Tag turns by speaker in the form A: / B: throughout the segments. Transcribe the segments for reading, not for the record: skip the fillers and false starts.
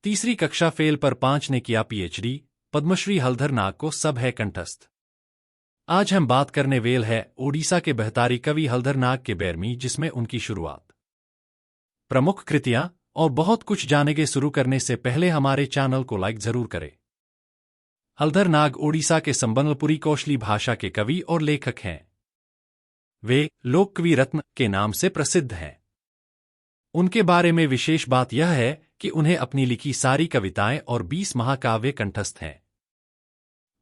A: तीसरी कक्षा फेल पर 5 ने किया पीएचडी, पद्मश्री हलधर नाग को सब है कंठस्थ। आज हम बात करने वेल है ओडिशा के बहतारी कवि हलधर नाग के बैरमी, जिसमें उनकी शुरुआत, प्रमुख कृतियां और बहुत कुछ जानेंगे। शुरू करने से पहले हमारे चैनल को लाइक जरूर करें। हलधर नाग ओडिशा के संबलपुरी कौशली भाषा के कवि और लेखक हैं। वे लोककवि रत्न के नाम से प्रसिद्ध हैं। उनके बारे में विशेष बात यह है कि उन्हें अपनी लिखी सारी कविताएं और 20 महाकाव्य कंठस्थ हैं।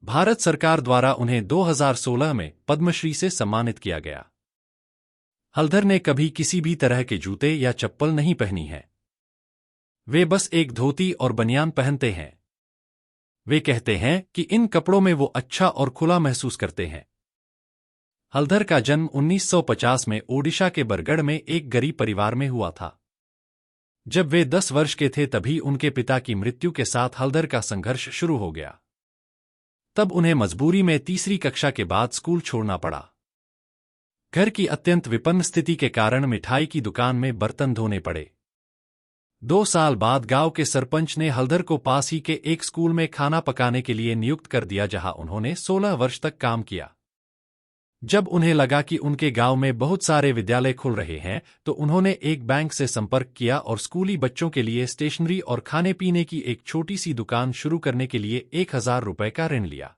A: भारत सरकार द्वारा उन्हें 2016 में पद्मश्री से सम्मानित किया गया। हलधर ने कभी किसी भी तरह के जूते या चप्पल नहीं पहनी है। वे बस एक धोती और बनियान पहनते हैं। वे कहते हैं कि इन कपड़ों में वो अच्छा और खुला महसूस करते हैं। हलधर का जन्म 1950 में ओडिशा के बरगढ़ में एक गरीब परिवार में हुआ था। जब वे 10 वर्ष के थे तभी उनके पिता की मृत्यु के साथ हलधर का संघर्ष शुरू हो गया। तब उन्हें मजबूरी में तीसरी कक्षा के बाद स्कूल छोड़ना पड़ा। घर की अत्यंत विपन्न स्थिति के कारण मिठाई की दुकान में बर्तन धोने पड़े। 2 साल बाद गांव के सरपंच ने हलधर को पास ही के एक स्कूल में खाना पकाने के लिए नियुक्त कर दिया, जहां उन्होंने 16 वर्ष तक काम किया। जब उन्हें लगा कि उनके गांव में बहुत सारे विद्यालय खुल रहे हैं, तो उन्होंने एक बैंक से संपर्क किया और स्कूली बच्चों के लिए स्टेशनरी और खाने पीने की एक छोटी सी दुकान शुरू करने के लिए 1000 रुपए का ऋण लिया।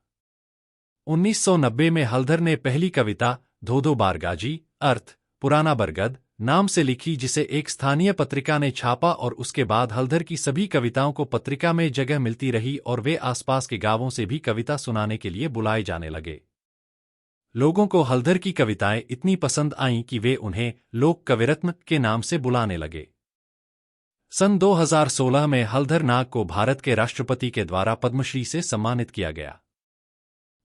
A: 1990 में हलधर ने पहली कविता धोधो बारगाजी अर्थ पुराना बरगद नाम से लिखी, जिसे एक स्थानीय पत्रिका ने छापा और उसके बाद हलधर की सभी कविताओं को पत्रिका में जगह मिलती रही और वे आसपास के गांवों से भी कविता सुनाने के लिए बुलाए जाने लगे। लोगों को हलधर की कविताएं इतनी पसंद आईं कि वे उन्हें लोक कविरत्न के नाम से बुलाने लगे। सन 2016 में हलधर नाग को भारत के राष्ट्रपति के द्वारा पद्मश्री से सम्मानित किया गया।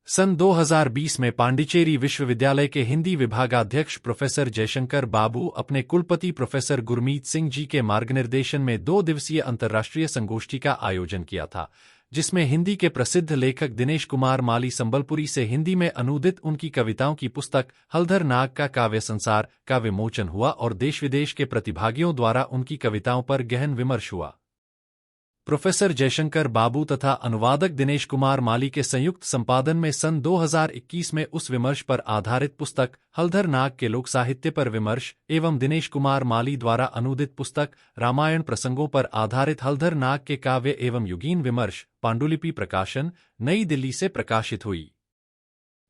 A: सन 2020 में पांडिचेरी विश्वविद्यालय के हिंदी विभागाध्यक्ष प्रोफेसर जयशंकर बाबू अपने कुलपति प्रोफेसर गुरमीत सिंह जी के मार्गनिर्देशन में 2 दिवसीय अंतर्राष्ट्रीय संगोष्ठी का आयोजन किया था, जिसमें हिंदी के प्रसिद्ध लेखक दिनेश कुमार माली संबलपुरी से हिंदी में अनुदित उनकी कविताओं की पुस्तक हलधर नाग का काव्य संसार का विमोचन हुआ और देश विदेश के प्रतिभागियों द्वारा उनकी कविताओं पर गहन विमर्श हुआ। प्रोफेसर जयशंकर बाबू तथा अनुवादक दिनेश कुमार माली के संयुक्त संपादन में सन 2021 में उस विमर्श पर आधारित पुस्तक हलधर नाग के लोक साहित्य पर विमर्श एवं दिनेश कुमार माली द्वारा अनुदित पुस्तक रामायण प्रसंगों पर आधारित हलधर नाग के काव्य एवं युगीन विमर्श पांडुलिपि प्रकाशन नई दिल्ली से प्रकाशित हुई।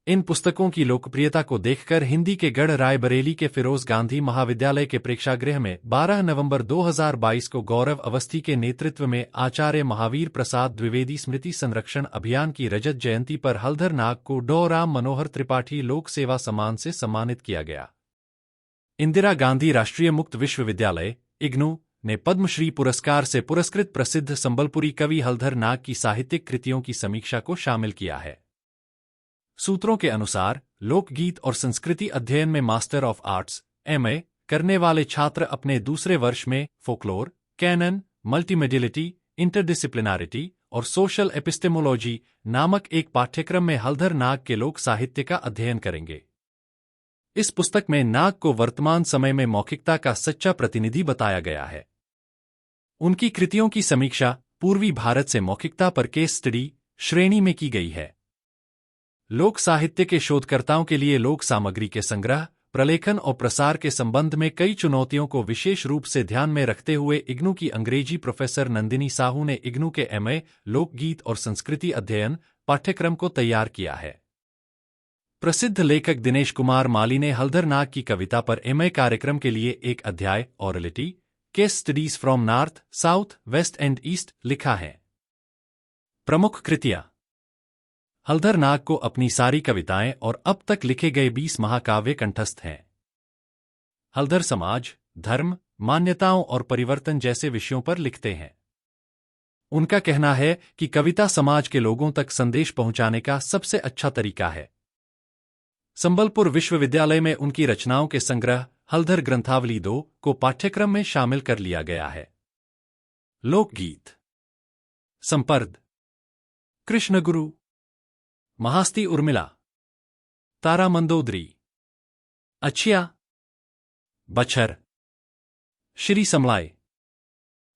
A: इन पुस्तकों की लोकप्रियता को देखकर हिंदी के गढ़ रायबरेली के फिरोज गांधी महाविद्यालय के प्रेक्षागृह में 12 नवंबर 2022 को गौरव अवस्थी के नेतृत्व में आचार्य महावीर प्रसाद द्विवेदी स्मृति संरक्षण अभियान की रजत जयंती पर हलधर नाग को डॉ राम मनोहर त्रिपाठी लोक सेवा सम्मान से सम्मानित किया गया। इंदिरा गांधी राष्ट्रीय मुक्त विश्वविद्यालय इग्नू ने पद्मश्री पुरस्कार से पुरस्कृत प्रसिद्ध संबलपुरी कवि हलधर नाग की साहित्यिक कृतियों की समीक्षा को शामिल किया है। सूत्रों के अनुसार लोकगीत और संस्कृति अध्ययन में मास्टर ऑफ आर्ट्स (एमए) करने वाले छात्र अपने दूसरे वर्ष में फोकलोर, कैनन, मल्टीमेडियलिटी, इंटरडिसिप्लिनारिटी और सोशल एपिस्टेमोलॉजी नामक एक पाठ्यक्रम में हलधर नाग के लोक साहित्य का अध्ययन करेंगे। इस पुस्तक में नाग को वर्तमान समय में मौखिकता का सच्चा प्रतिनिधि बताया गया है। उनकी कृतियों की समीक्षा पूर्वी भारत से मौखिकता पर केस स्टडी श्रेणी में की गई है। लोक साहित्य के शोधकर्ताओं के लिए लोक सामग्री के संग्रह, प्रलेखन और प्रसार के संबंध में कई चुनौतियों को विशेष रूप से ध्यान में रखते हुए इग्नू की अंग्रेजी प्रोफेसर नंदिनी साहू ने इग्नू के एमए लोकगीत और संस्कृति अध्ययन पाठ्यक्रम को तैयार किया है। प्रसिद्ध लेखक दिनेश कुमार माली ने हलधर नाग की कविता पर एमए कार्यक्रम के लिए एक अध्याय orality case studies from north, south, west and east लिखा है। प्रमुख कृतियां हलधर नाग को अपनी सारी कविताएं और अब तक लिखे गए 20 महाकाव्य कंठस्थ हैं। हलधर समाज, धर्म, मान्यताओं और परिवर्तन जैसे विषयों पर लिखते हैं। उनका कहना है कि कविता समाज के लोगों तक संदेश पहुंचाने का सबसे अच्छा तरीका है। संबलपुर विश्वविद्यालय में उनकी रचनाओं के संग्रह हलधर ग्रंथावली 2 को पाठ्यक्रम में शामिल कर लिया गया है। लोकगीत संपर्द, कृष्णगुरु, महास्ती उर्मिला, तारा मंदोदरी, अच्छिया, बछर, श्री समलाय,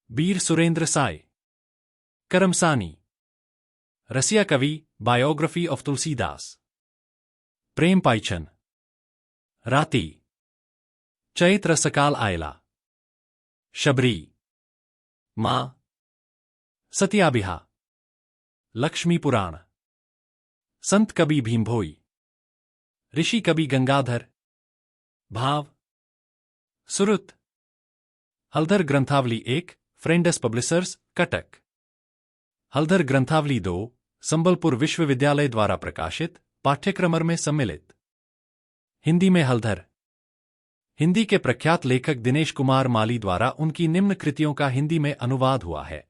A: बीर सुरेंद्र साय, करमसानी। रसिया कवि, बायोग्राफी ऑफ तुलसीदास। प्रेम पाइछन। राती। चैत्र सकाल आयला। शबरी। माँ। सत्याबिहा। लक्ष्मी पुराण। संत कवि भीमभोई। ऋषि कवि गंगाधर। भाव। सुरुत। हलधर ग्रंथावली 1, फ्रेंडस पब्लिशर्स, कटक। हलधर ग्रंथावली 2, संबलपुर विश्वविद्यालय द्वारा प्रकाशित, पाठ्यक्रम में सम्मिलित। हिंदी में हलधर। हिंदी के प्रख्यात लेखक दिनेश कुमार माली द्वारा उनकी निम्न कृतियों का हिंदी में अनुवाद हुआ है।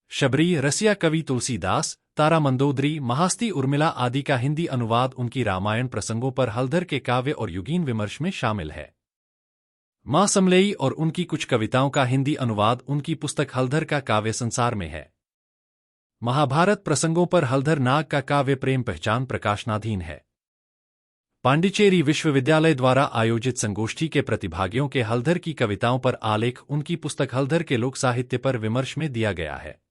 A: शबरी, रसिया कवि तुलसीदास, तारा मंदोदरी, महास्ती उर्मिला आदि का हिंदी अनुवाद उनकी रामायण प्रसंगों पर हलधर के काव्य और युगीन विमर्श में शामिल है। मां समलेई और उनकी कुछ कविताओं का हिंदी अनुवाद उनकी पुस्तक हलधर का काव्य संसार में है। महाभारत प्रसंगों पर हलधर नाग का काव्य प्रेम पहचान प्रकाशनाधीन है। पांडिचेरी विश्वविद्यालय द्वारा आयोजित संगोष्ठी के प्रतिभागियों के हलधर की कविताओं पर आलेख उनकी पुस्तक हलधर के लोक साहित्य पर विमर्श में दिया गया है।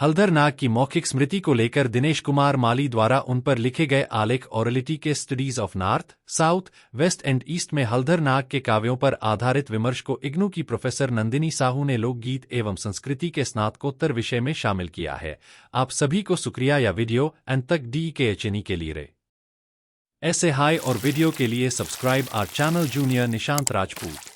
A: हलधर नाग की मौखिक स्मृति को लेकर दिनेश कुमार माली द्वारा उन पर लिखे गए आलेख ओरलिटी के studies of north, south, west and east में हलधर नाग के काव्यों पर आधारित विमर्श को इग्नू की प्रोफेसर नंदिनी साहू ने लोकगीत एवं संस्कृति के स्नातकोत्तर विषय में शामिल किया है। आप सभी को शुक्रिया या वीडियो एंड तक DKHNE के लिए रे। ऐसे हाई और वीडियो के लिए subscribe our channel junior Nishant Rajput.